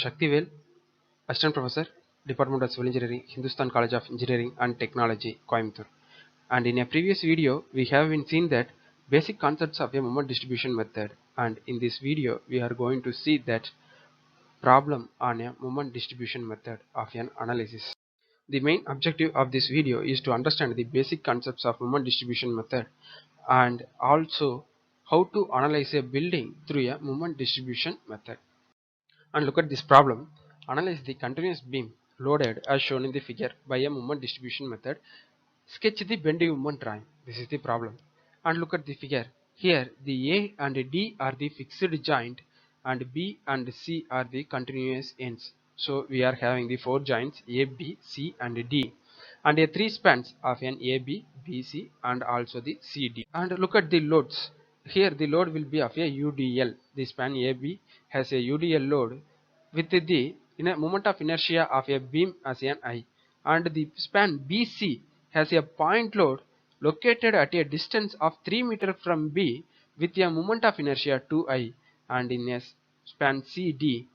Shaktivel, Assistant Professor, Department of Civil Engineering, Hindustan College of Engineering and Technology, Coimbatore. And in a previous video, we have been seen that basic concepts of a moment distribution method. And in this video, we are going to see that problem on a moment distribution method of an analysis. The main objective of this video is to understand the basic concepts of moment distribution method and also how to analyze a building through a moment distribution method. And look at this problem. Analyze the continuous beam loaded as shown in the figure by a moment distribution method. Sketch the bending moment drawing. This is the problem. And look at the figure. Here the A and D are the fixed joint and B and C are the continuous ends. So we are having the four joints A, B, C and D and a three spans of an AB, BC and also the CD. And look at the loads. Here the load will be of a UDL. The span AB has a UDL load with the moment of inertia of a beam as an I, and the span BC has a point load located at a distance of 3 meters from B with a moment of inertia 2I, and in a span CD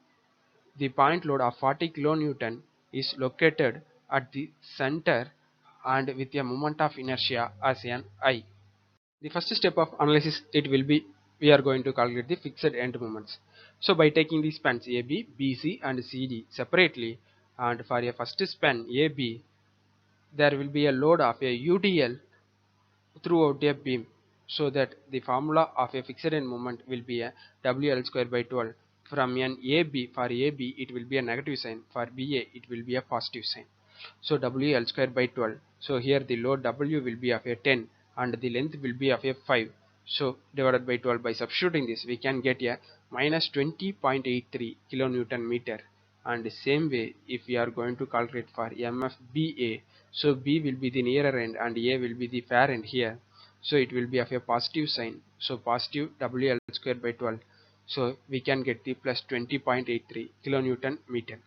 the point load of 40 kilonewton is located at the center and with a moment of inertia as an I. The first step of analysis it will be we are going to calculate the fixed end moments. So by taking the spans AB, BC and CD separately, and for a first span AB there will be a load of a UDL throughout a beam, so that the formula of a fixed end moment will be a WL square by 12. From an AB, for AB it will be a negative sign, for BA it will be a positive sign. So WL square by 12. So here the load W will be of a 10 and the length will be of a 5. So divided by 12, by substituting this we can get a minus 20.83 kilonewton meter. And same way if we are going to calculate for MFBA, so B will be the nearer end and A will be the far end here, so it will be of a positive sign, so positive WL square by 12, so we can get the plus 20.83 kilonewton meter.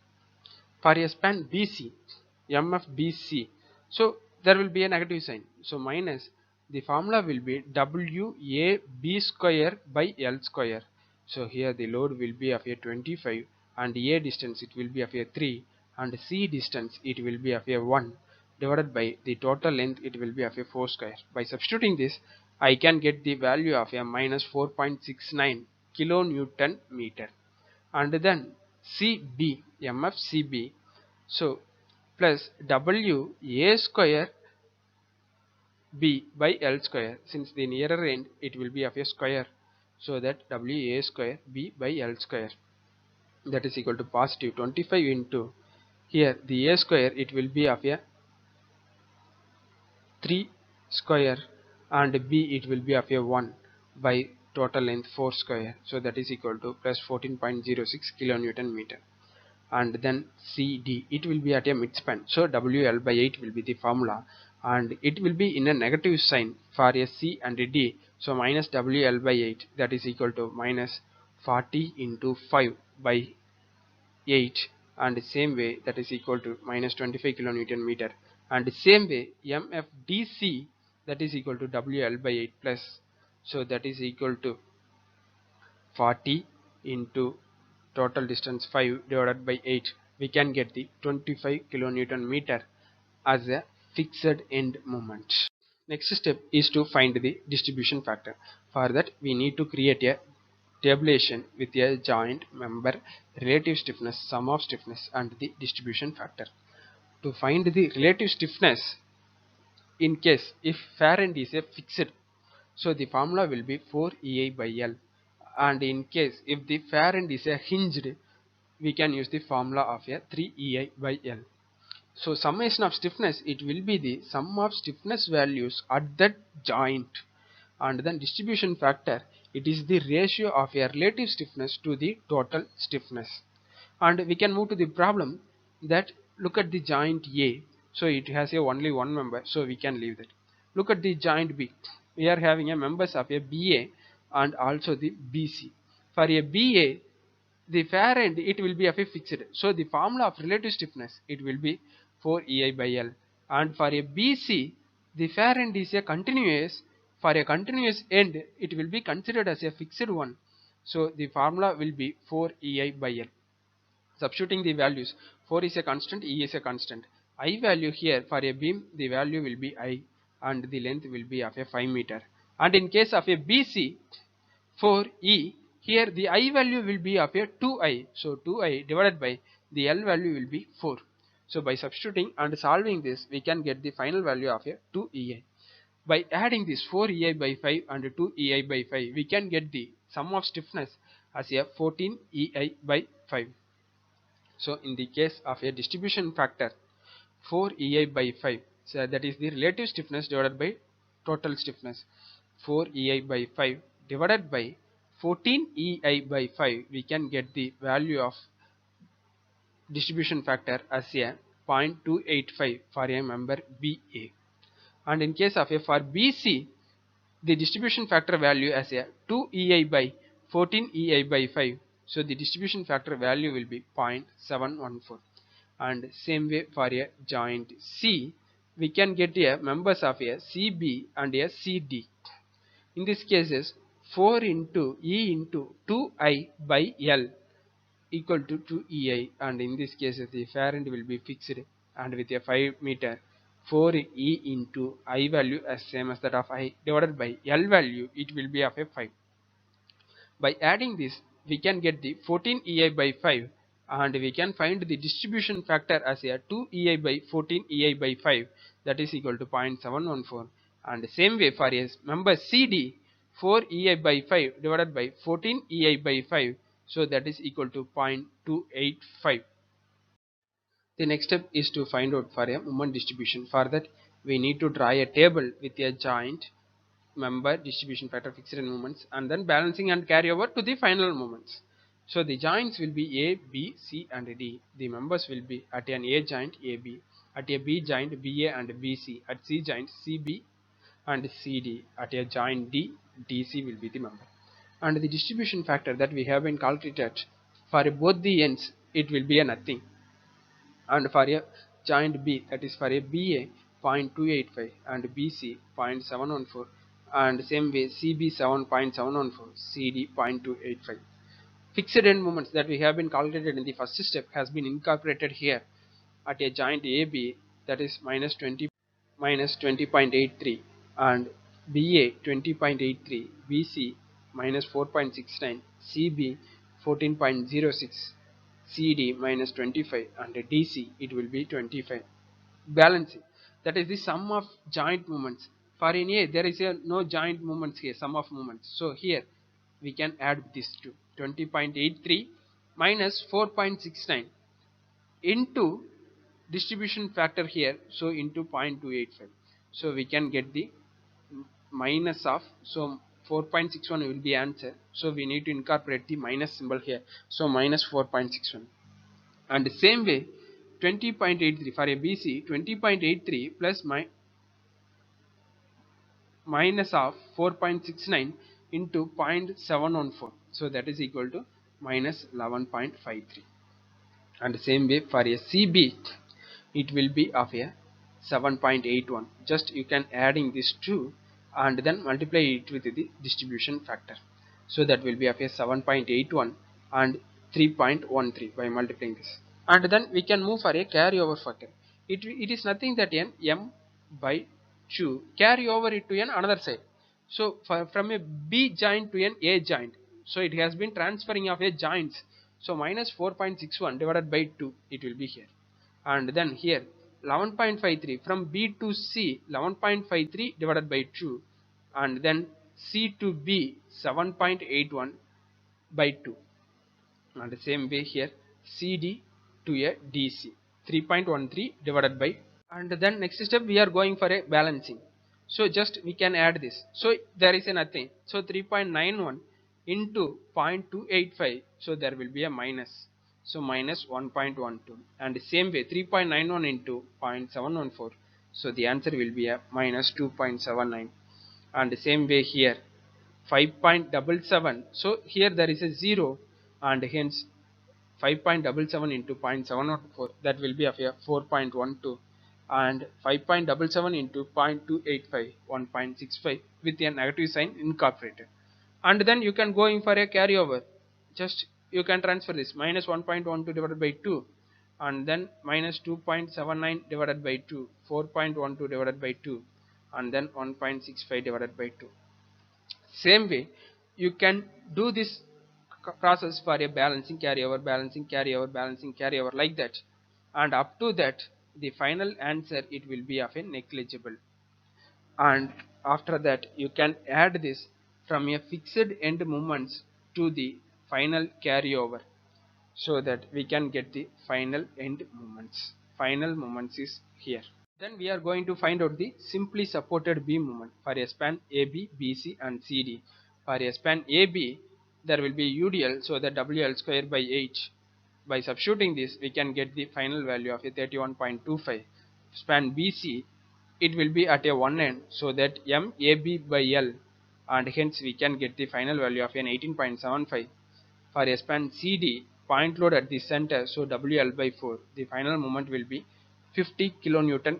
For a span BC, MFBC, so there will be a negative sign, so minus, the formula will be WAB square by L square. So here the load will be of a 25 and A distance it will be of a 3 and C distance it will be of a 1 divided by the total length it will be of a 4 square. By substituting this I can get the value of a minus 4.69 kilonewton meter. And then CB, MFCB, so plus WA square B by L square, since the nearer end it will be of a square, so that WA square B by L square, that is equal to positive 25 into, here the A square it will be of a 3 square and B it will be of a 1 by total length 4 square, so that is equal to plus 14.06 kilonewton meter. And then CD it will be at a midspan, so WL by 8 will be the formula and it will be in a negative sign for a C and a D, so minus WL by 8, that is equal to minus 40 into 5 by 8, and same way that is equal to minus 25 kilonewton meter. And same way MFDC that is equal to WL by 8 plus, so that is equal to 40 into total distance 5 divided by 8, we can get the 25 kilonewton meter as a fixed end moment. Next step is to find the distribution factor. For that we need to create a tabulation with a joint member, relative stiffness, sum of stiffness and the distribution factor. To find the relative stiffness, in case if far end is a fixed, so the formula will be 4EI by L, and in case if the far end is a hinged, we can use the formula of a 3EI by L. So summation of stiffness it will be the sum of stiffness values at that joint, and then distribution factor it is the ratio of a relative stiffness to the total stiffness. And we can move to the problem that look at the joint A, so it has a only one member, so we can leave that. Look at the joint B, we are having a members of a BA and also the BC. For a BA the far end it will be of a fixed, so the formula of relative stiffness it will be 4EI by L, and for a BC the far end is a continuous, for a continuous end it will be considered as a fixed one, so the formula will be 4EI by L. Substituting the values, 4 is a constant, E is a constant. I value here for a beam, the value will be I and the length will be of a 5 meter. And in case of a BC, for E, here the I value will be of a 2I. So 2I divided by the L value will be 4. So by substituting and solving this, we can get the final value of a 2EI. By adding this 4EI by 5 and 2EI by 5, we can get the sum of stiffness as a 14EI by 5. So in the case of a distribution factor 4EI by 5, so that is the relative stiffness divided by total stiffness. 4EI by 5 divided by 14EI by 5, we can get the value of distribution factor as a 0.285 for a member BA. And in case of a for BC, the distribution factor value as a 2EI by 14EI by 5. So the distribution factor value will be 0.714. And same way for a joint C, we can get a members of a CB and a CD. In this cases, 4 into E into 2I by L equal to 2EI, and in this case the farad will be fixed, and with a 5 meter 4E into I value as same as that of I divided by L value, it will be of a 5. By adding this, we can get the 14EI by 5, and we can find the distribution factor as a 2EI by 14EI by 5, that is equal to 0.714. And same way for a member CD, 4EI by 5 divided by 14EI by 5, so that is equal to 0.285. The next step is to find out for a moment distribution. For that, we need to draw a table with a joint, member, distribution factor, fixed end moments, and then balancing and carry over to the final moments. So the joints will be A, B, C and D. The members will be at an A joint AB, at a B joint BA and BC, at C joint CB and CD, at a joint D, DC will be the member. And the distribution factor that we have been calculated for both the ends, it will be a nothing. And for a joint B, that is for a BA 0.285 and BC 0.714, and same way CB 7.714, CD 0.285. Fixed end moments that we have been calculated in the first step has been incorporated here at a joint AB, that is minus 20.83 and BA 20.83, BC minus 4.69, CB 14.06, CD minus 25, and DC it will be 25. Balancing, that is the sum of joint moments. For in A there is no joint moments here, sum of moments. So here we can add this to 20.83 minus 4.69 into distribution factor here, so into 0.285. So we can get the minus of, so 4.61 will be answer, so we need to incorporate the minus symbol here, so minus 4.61. And the same way 20.83 for a BC, 20.83 plus minus of 4.69 into 0.714, so that is equal to minus 11.53. And the same way for a CB, it will be of a 7.81. just you can adding these two and then multiply it with the distribution factor, so that will be of a 7.81 and 3.13 by multiplying this. And then we can move for a carryover factor. It is nothing that n m by 2 carry over it to an another side. So from a B joint to an A joint, so it has been transferring of a joints, so minus 4.61 divided by 2 it will be here. And then here 11.53 from B to C, 11.53 divided by 2, and then C to B 7.81 by 2, and the same way here CD to a DC 3.13 divided by 2. And then next step we are going for a balancing, so just we can add this, so there is a nothing, so 3.91 into 0.285, so there will be a minus, so minus 1.12, and the same way 3.91 into 0.714, so the answer will be a minus 2.79. and the same way here 5.77, so here there is a 0, and hence 5.77 into 0.714, that will be of a 4.12, and 5.77 into 0.285, 1.65 with a negative sign incorporated. And then you can go in for a carryover, just you can transfer this minus 1.12 divided by 2, and then minus 2.79 divided by 2, 4.12 divided by 2, and then 1.65 divided by 2. Same way, you can do this process for a balancing carryover, balancing carryover, balancing carryover, like that, and up to that the final answer it will be of a negligible. And after that you can add this from a fixed end moments to the final carryover, so that we can get the final end moments. Final moments is here. Then we are going to find out the simply supported beam moment for a span AB, BC and CD. For a span AB, there will be UDL, so that WL square by 8. By substituting this, we can get the final value of a 31.25. Span BC, it will be at a one end, so that MAB by L, and hence we can get the final value of an 18.75. For a span CD, point load at the center, so WL by 4. The final moment will be 50 kilonewton.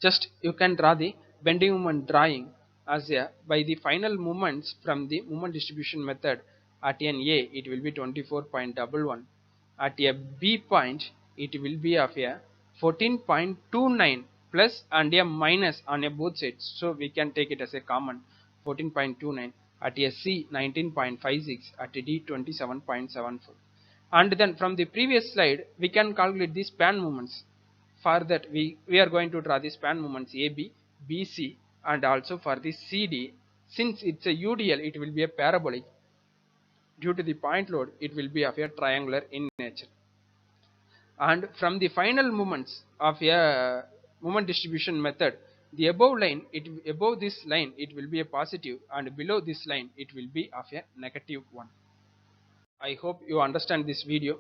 Just you can draw the bending moment drawing as a by the final moments from the moment distribution method. At an A it will be 24.11, at a B point it will be of a 14.29 plus and a minus on a both sides, so we can take it as a common 14.29, at a C 19.56, at a D 27.74. And then from the previous slide we can calculate the span moments. For that we are going to draw the span moments AB, BC and also for the CD. Since it's a UDL, it will be a parabolic. Due to the point load, it will be of a triangular in nature. And from the final moments of a moment distribution method, the above line, above this line it will be a positive, and below this line it will be of a negative one. I hope you understand this video.